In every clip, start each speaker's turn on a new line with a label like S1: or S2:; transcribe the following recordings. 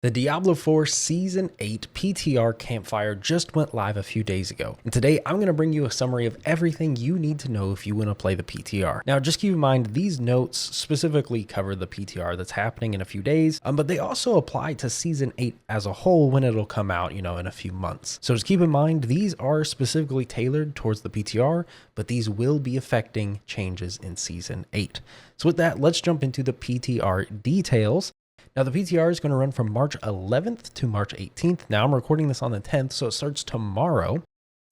S1: The Diablo 4 Season 8 PTR Campfire just went live a few days ago, and today I'm going to bring you a summary of everything you need to know if you want to play the PTR. Now just keep in mind these notes specifically cover the PTR that's happening in a few days, but they also apply to Season 8 as a whole when it'll come out, in a few months. So just keep in mind these are specifically tailored towards the PTR, but these will be affecting changes in Season 8. So with that, let's jump into the PTR details. Now the PTR is going to run from March 11th to March 18th. Now I'm recording this on the 10th, so it starts tomorrow.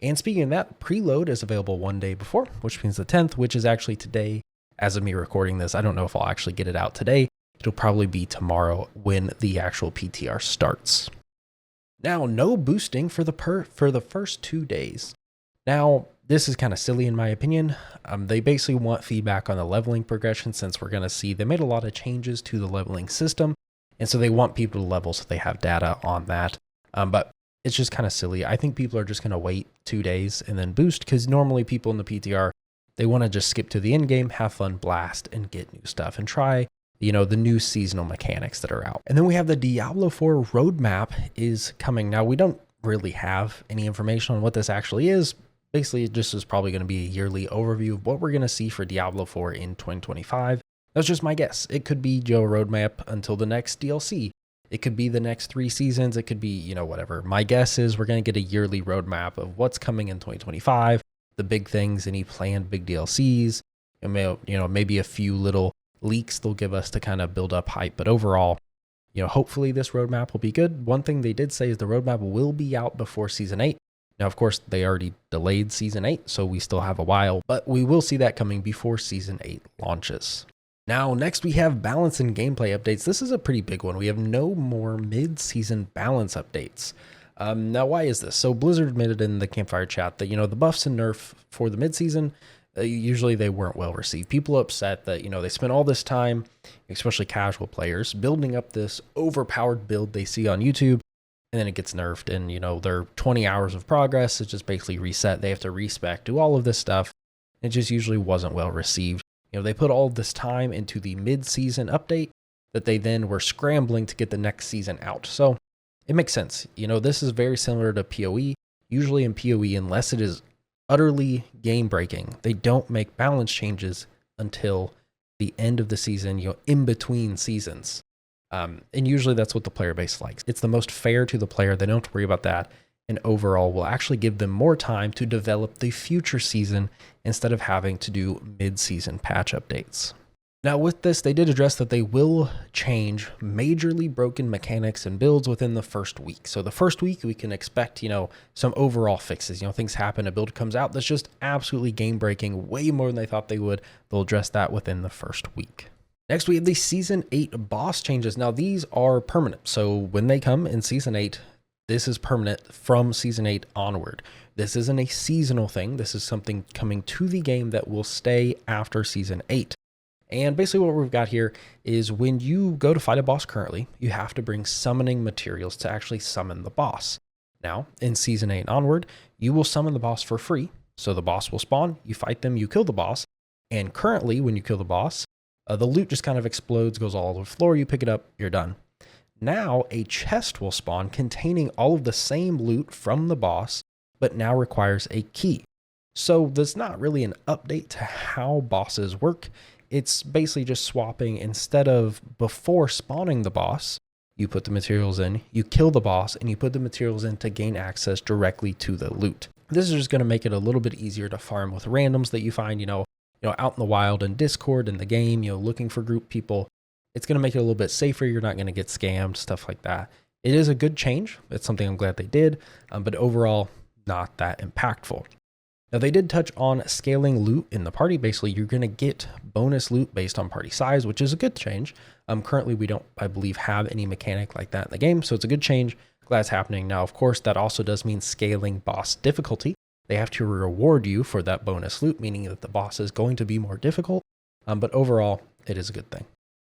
S1: And speaking of that, preload is available one day before, which means the 10th, which is actually today. As of me recording this, I don't know if I'll actually get it out today. It'll probably be tomorrow when the actual PTR starts. Now, no boosting for the first 2 days. Now, this is kind of silly in my opinion. They basically want feedback on the leveling progression since we're going to see they made a lot of changes to the leveling system. And so they want people to level so they have data on that. But it's just kind of silly. I think people are just going to wait 2 days and then boost because normally people in the PTR, they want to just skip to the end game, have fun, blast, and get new stuff and try, the new seasonal mechanics that are out. And then we have the Diablo 4 roadmap is coming. Now, we don't really have any information on what this actually is. Basically, this is probably going to be a yearly overview of what we're going to see for Diablo 4 in 2025. That's just my guess. It could be Joe roadmap until the next DLC. It could be the next 3 seasons. It could be, whatever. My guess is we're going to get a yearly roadmap of what's coming in 2025, the big things, any planned big DLCs, and maybe a few little leaks they'll give us to kind of build up hype. But overall, hopefully this roadmap will be good. One thing they did say is the roadmap will be out before Season 8. Now, of course, they already delayed Season 8, so we still have a while, but we will see that coming before Season 8 launches. Now, next we have balance and gameplay updates. This is a pretty big one. We have no more mid-season balance updates. Now, why is this? So Blizzard admitted in the Campfire chat that, the buffs and nerf for the mid-season, usually they weren't well received. People are upset that, they spent all this time, especially casual players, building up this overpowered build they see on YouTube, and then it gets nerfed, and their 20 hours of progress is just basically reset. They have to respec, do all of this stuff. It just usually wasn't well received. They put all of this time into the mid-season update that they then were scrambling to get the next season out. So it makes sense. This is very similar to PoE. Usually in PoE, unless it is utterly game-breaking, they don't make balance changes until the end of the season, in between seasons. And usually that's what the player base likes. It's the most fair to the player. They don't have to worry about that. And overall will actually give them more time to develop the future season instead of having to do mid-season patch updates. Now with this, they did address that they will change majorly broken mechanics and builds within the first week. So the first week we can expect, some overall fixes. Things happen, a build comes out that's just absolutely game breaking, way more than they thought they would. They'll address that within the first week. Next, we have the Season 8 boss changes. Now, these are permanent. So when they come in Season 8, this is permanent from Season 8 onward. This isn't a seasonal thing. This is something coming to the game that will stay after Season 8. And basically what we've got here is when you go to fight a boss currently, you have to bring summoning materials to actually summon the boss. Now, in Season 8 onward, you will summon the boss for free. So the boss will spawn, you fight them, you kill the boss. And currently, when you kill the boss, the loot just kind of explodes, goes all over the floor, you pick it up, you're done. Now, a chest will spawn containing all of the same loot from the boss, but now requires a key. So that's not really an update to how bosses work. It's basically just swapping instead of before spawning the boss, you put the materials in, you kill the boss, and you put the materials in to gain access directly to the loot. This is just going to make it a little bit easier to farm with randoms that you find, out in the wild and Discord in the game, looking for group people. It's going to make it a little bit safer. You're not going to get scammed, stuff like that. It is a good change. It's something I'm glad they did, but overall, not that impactful. Now, they did touch on scaling loot in the party. Basically, you're going to get bonus loot based on party size, which is a good change. Currently, we don't, I believe, have any mechanic like that in the game, so it's a good change. Glad it's happening. Now, of course, that also does mean scaling boss difficulty. They have to reward you for that bonus loot, meaning that the boss is going to be more difficult. But overall, it is a good thing.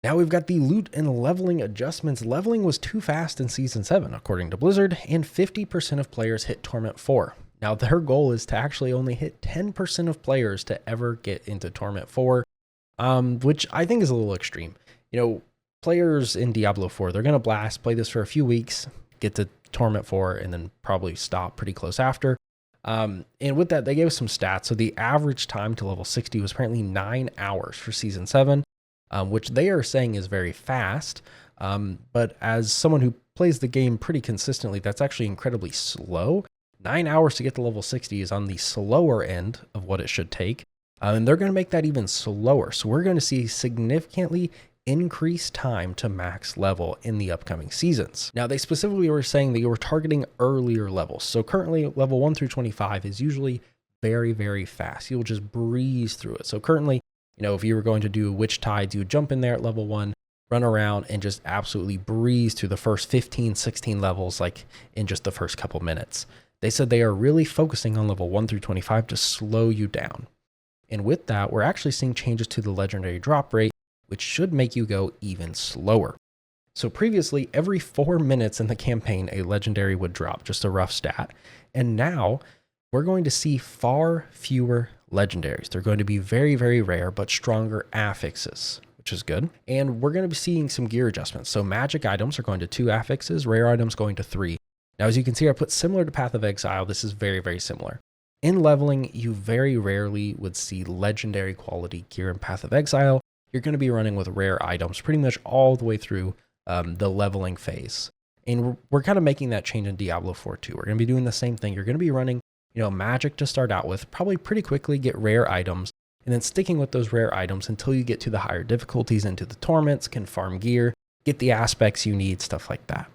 S1: Now we've got the loot and leveling adjustments. Leveling was too fast in Season 7, according to Blizzard, and 50% of players hit Torment 4. Now their goal is to actually only hit 10% of players to ever get into Torment 4, which I think is a little extreme. players in Diablo 4, they're going to blast, play this for a few weeks, get to Torment 4, and then probably stop pretty close after. And with that, they gave us some stats. So the average time to level 60 was apparently 9 hours for Season 7, which they are saying is very fast. But as someone who plays the game pretty consistently, that's actually incredibly slow. 9 hours to get to level 60 is on the slower end of what it should take. And they're going to make that even slower. So we're going to see significantly increased time to max level in the upcoming seasons. Now, they specifically were saying that you were targeting earlier levels. So currently level 1 through 25 is usually very, very fast. You'll just breeze through it. So currently, if you were going to do Witch Tides, you would jump in there at level 1, run around and just absolutely breeze through the first 15, 16 levels, like in just the first couple minutes. They said they are really focusing on level 1 through 25 to slow you down. And with that, we're actually seeing changes to the legendary drop rate, which should make you go even slower. So previously, every 4 minutes in the campaign, a legendary would drop, just a rough stat. And now we're going to see far fewer legendaries. They're going to be very, very rare, but stronger affixes, which is good. And we're going to be seeing some gear adjustments. So magic items are going to 2 affixes, rare items going to 3. Now, as you can see, I put similar to Path of Exile. This is very, very similar. In leveling, you very rarely would see legendary quality gear in Path of Exile. You're going to be running with rare items pretty much all the way through the leveling phase. And we're kind of making that change in Diablo 4 too. We're going to be doing the same thing. You're going to be running, magic to start out with, probably pretty quickly get rare items, and then sticking with those rare items until you get to the higher difficulties, into the torments, can farm gear, get the aspects you need, stuff like that.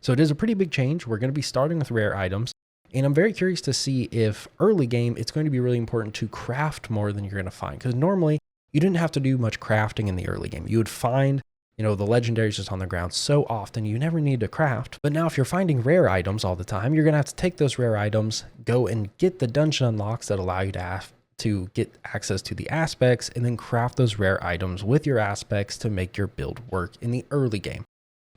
S1: So it is a pretty big change. We're going to be starting with rare items. And I'm very curious to see if early game, it's going to be really important to craft more than you're going to find. Because normally you didn't have to do much crafting in the early game. You would find, the legendaries just on the ground so often, you never need to craft. But now if you're finding rare items all the time, you're going to have to take those rare items, go and get the dungeon unlocks that allow you to get access to the aspects, and then craft those rare items with your aspects to make your build work in the early game.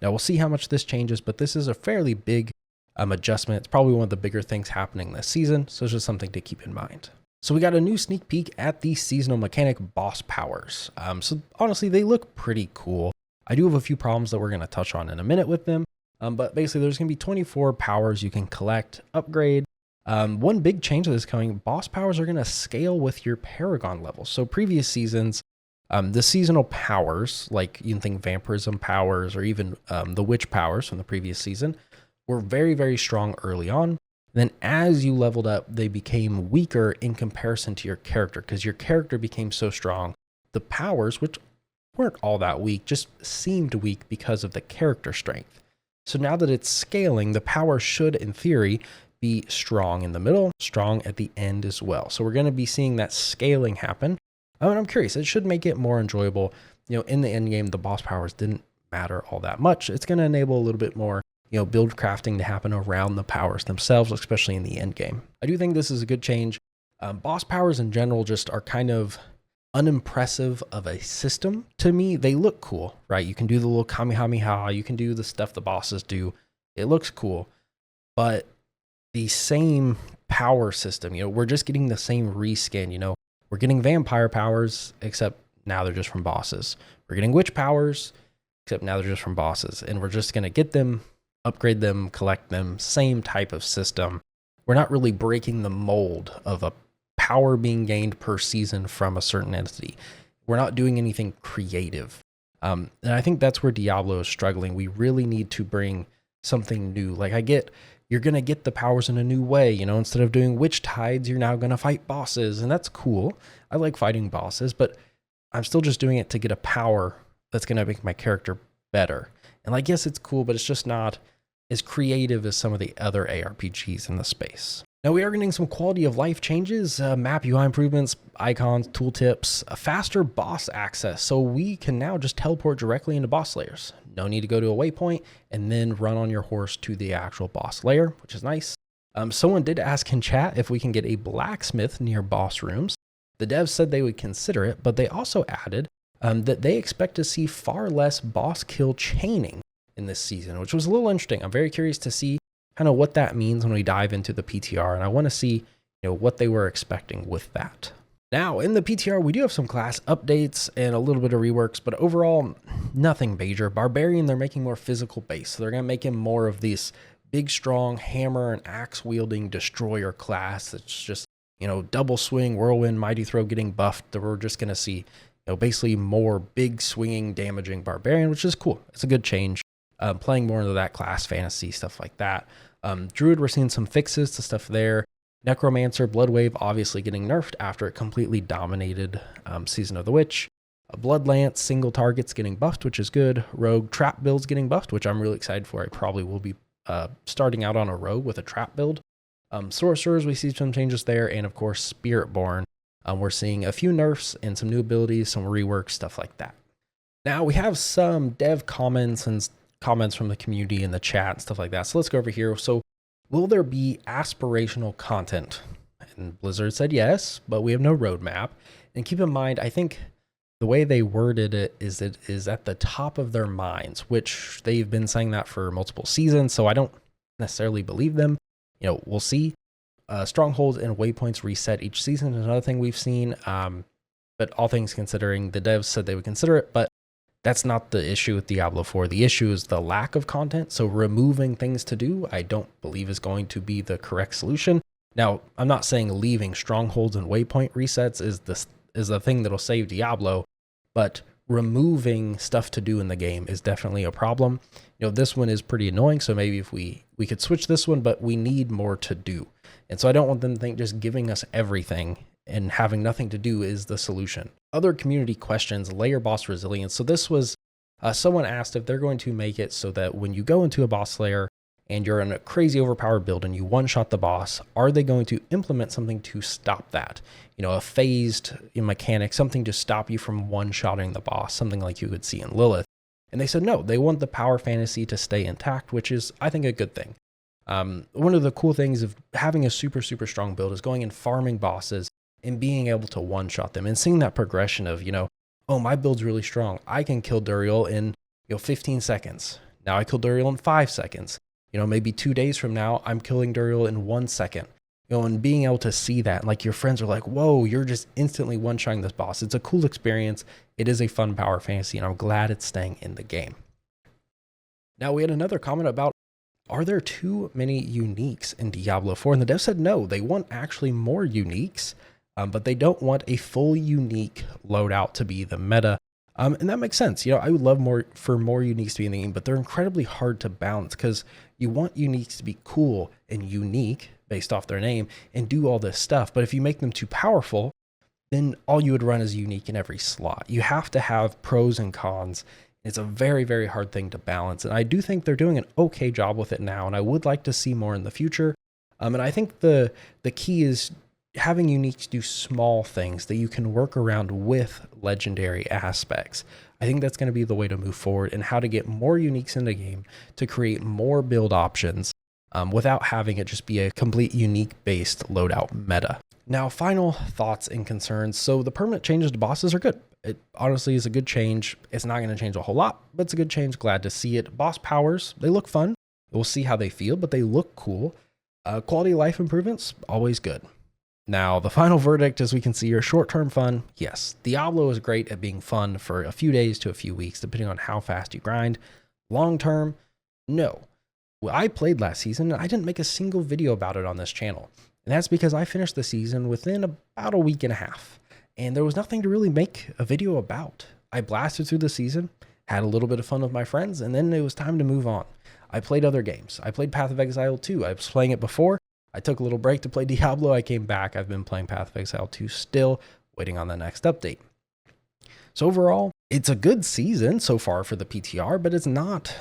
S1: Now we'll see how much this changes, but this is a fairly big adjustment. It's probably one of the bigger things happening this season, so it's just something to keep in mind. So we got a new sneak peek at the seasonal mechanic boss powers. So honestly, they look pretty cool. I do have a few problems that we're going to touch on in a minute with them, but basically there's going to be 24 powers you can collect, upgrade. One big change that is coming, boss powers are going to scale with your Paragon levels. So previous seasons, the seasonal powers, like you can think vampirism powers or even the witch powers from the previous season, were very, very strong early on. Then as you leveled up, they became weaker in comparison to your character because your character became so strong. The powers, which weren't all that weak, just seemed weak because of the character strength. So now that it's scaling, the power should, in theory, be strong in the middle, strong at the end as well. So we're going to be seeing that scaling happen. And I'm curious, it should make it more enjoyable. In the end game, the boss powers didn't matter all that much. It's going to enable a little bit more build crafting to happen around the powers themselves, especially in the end game. I do think this is a good change. Boss powers in general just are kind of unimpressive of a system to me. They look cool, right? You can do the little Kamehameha, you can do the stuff the bosses do. It looks cool, but the same power system, we're just getting the same reskin, we're getting vampire powers, except now they're just from bosses. We're getting witch powers, except now they're just from bosses. And we're just going to get them, upgrade them, collect them, same type of system. We're not really breaking the mold of a power being gained per season from a certain entity. We're not doing anything creative. And I think that's where Diablo is struggling. We really need to bring something new. Like you're going to get the powers in a new way. Instead of doing witch tides, you're now going to fight bosses. And that's cool. I like fighting bosses, but I'm still just doing it to get a power that's going to make my character better. And yes, it's cool, but it's just not as creative as some of the other ARPGs in the space. Now we are getting some quality of life changes, map UI improvements, icons, tooltips, a faster boss access. So we can now just teleport directly into boss layers. No need to go to a waypoint and then run on your horse to the actual boss layer, which is nice. Someone did ask in chat if we can get a blacksmith near boss rooms. The devs said they would consider it, but they also added that they expect to see far less boss kill chaining in this season, which was a little interesting. I'm very curious to see kind of what that means when we dive into the PTR, and I want to see what they were expecting with that. Now, in the PTR, we do have some class updates and a little bit of reworks, but overall, nothing major. Barbarian, they're making more physical base, so they're going to make him more of this big, strong hammer and axe wielding destroyer class. It's just, double swing, whirlwind, mighty throw getting buffed. We're just going to see, basically more big swinging, damaging barbarian, which is cool. It's a good change. Playing more into that class fantasy, stuff like that. Druid, we're seeing some fixes to stuff there. Necromancer, Bloodwave obviously getting nerfed after it completely dominated Season of the Witch. Bloodlance, single targets getting buffed, which is good. Rogue, trap builds getting buffed, which I'm really excited for. I probably will be starting out on a rogue with a trap build. Sorcerers, we see some changes there. And of course, Spiritborn. We're seeing a few nerfs and some new abilities, some reworks, stuff like that. Now we have some dev comments and comments from the community in the chat and stuff like that. So let's go over here. So will there be aspirational content? And Blizzard said yes, but we have no roadmap. And keep in mind, I think the way they worded it is at the top of their minds, which they've been saying that for multiple seasons. So I don't necessarily believe them. We'll see. Strongholds and waypoints reset each season is another thing we've seen. But all things considering, the devs said they would consider it, but that's not the issue with Diablo 4. The issue is the lack of content. So removing things to do, I don't believe is going to be the correct solution. Now, I'm not saying leaving strongholds and waypoint resets is the thing that'll save Diablo, but removing stuff to do in the game is definitely a problem. This one is pretty annoying. So maybe if we could switch this one, but we need more to do. And so I don't want them to think just giving us everything and having nothing to do is the solution. Other community questions, layer boss resilience. So this was, someone asked if they're going to make it so that when you go into a boss layer and you're in a crazy overpowered build and you one-shot the boss, are they going to implement something to stop that? A phased mechanic, something to stop you from one-shotting the boss, something like you would see in Lilith. And they said no, they want the power fantasy to stay intact, which is, I think, a good thing. One of the cool things of having a super, super strong build is going and farming bosses and being able to one-shot them and seeing that progression of, oh, my build's really strong. I can kill Duriel in 15 seconds. Now I kill Duriel in 5 seconds. Maybe 2 days from now, I'm killing Duriel in 1 second. And being able to see that, like your friends are like, whoa, you're just instantly one-shotting this boss. It's a cool experience. It is a fun power fantasy, and I'm glad it's staying in the game. Now we had another comment about, are there too many uniques in Diablo 4? And the dev said no, they want actually more uniques. But they don't want a full unique loadout to be the meta. And that makes sense. I would love more uniques to be in the game, but they're incredibly hard to balance because you want uniques to be cool and unique based off their name and do all this stuff. But if you make them too powerful, then all you would run is unique in every slot. You have to have pros and cons. It's a very, very hard thing to balance. And I do think they're doing an okay job with it now. And I would like to see more in the future. And I think the key is having uniques do small things that you can work around with legendary aspects. I think that's going to be the way to move forward and how to get more uniques in the game to create more build options without having it just be a complete unique based loadout meta. Now, final thoughts and concerns. So the permanent changes to bosses are good. It honestly is a good change. It's not going to change a whole lot, but it's a good change. Glad to see it. Boss powers, they look fun. We'll see how they feel, but they look cool. Quality of life improvements, always good. Now, the final verdict, as we can see, are short-term fun. Yes, Diablo is great at being fun for a few days to a few weeks, depending on how fast you grind. Long-term, no. Well, I played last season, and I didn't make a single video about it on this channel. And that's because I finished the season within about a week and a half. And there was nothing to really make a video about. I blasted through the season, had a little bit of fun with my friends, and then it was time to move on. I played other games. I played Path of Exile 2. I was playing it before. I took a little break to play Diablo. I came back. I've been playing Path of Exile 2 still, waiting on the next update. So overall, it's a good season so far for the PTR, but it's not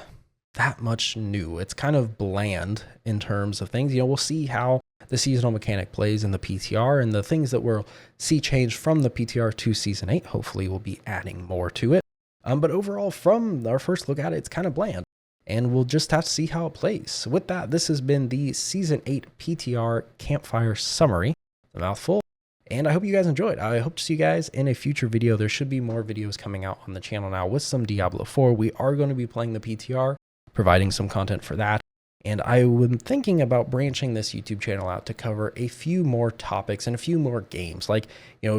S1: that much new. It's kind of bland in terms of things. We'll see how the seasonal mechanic plays in the PTR, and the things that we'll see change from the PTR to Season 8. Hopefully we'll be adding more to it. But overall, from our first look at it, it's kind of bland. And we'll just have to see how it plays. With that, this has been the Season 8 PTR Campfire Summary. A mouthful. And I hope you guys enjoyed. I hope to see you guys in a future video. There should be more videos coming out on the channel now with some Diablo 4. We are going to be playing the PTR, providing some content for that. And I'm thinking about branching this YouTube channel out to cover a few more topics and a few more games, like,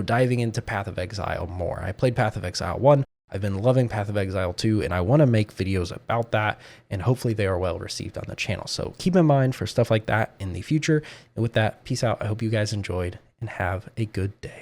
S1: diving into Path of Exile more. I played Path of Exile 1. I've been loving Path of Exile 2, and I want to make videos about that, and hopefully they are well received on the channel. So keep in mind for stuff like that in the future. And with that, peace out. I hope you guys enjoyed and have a good day.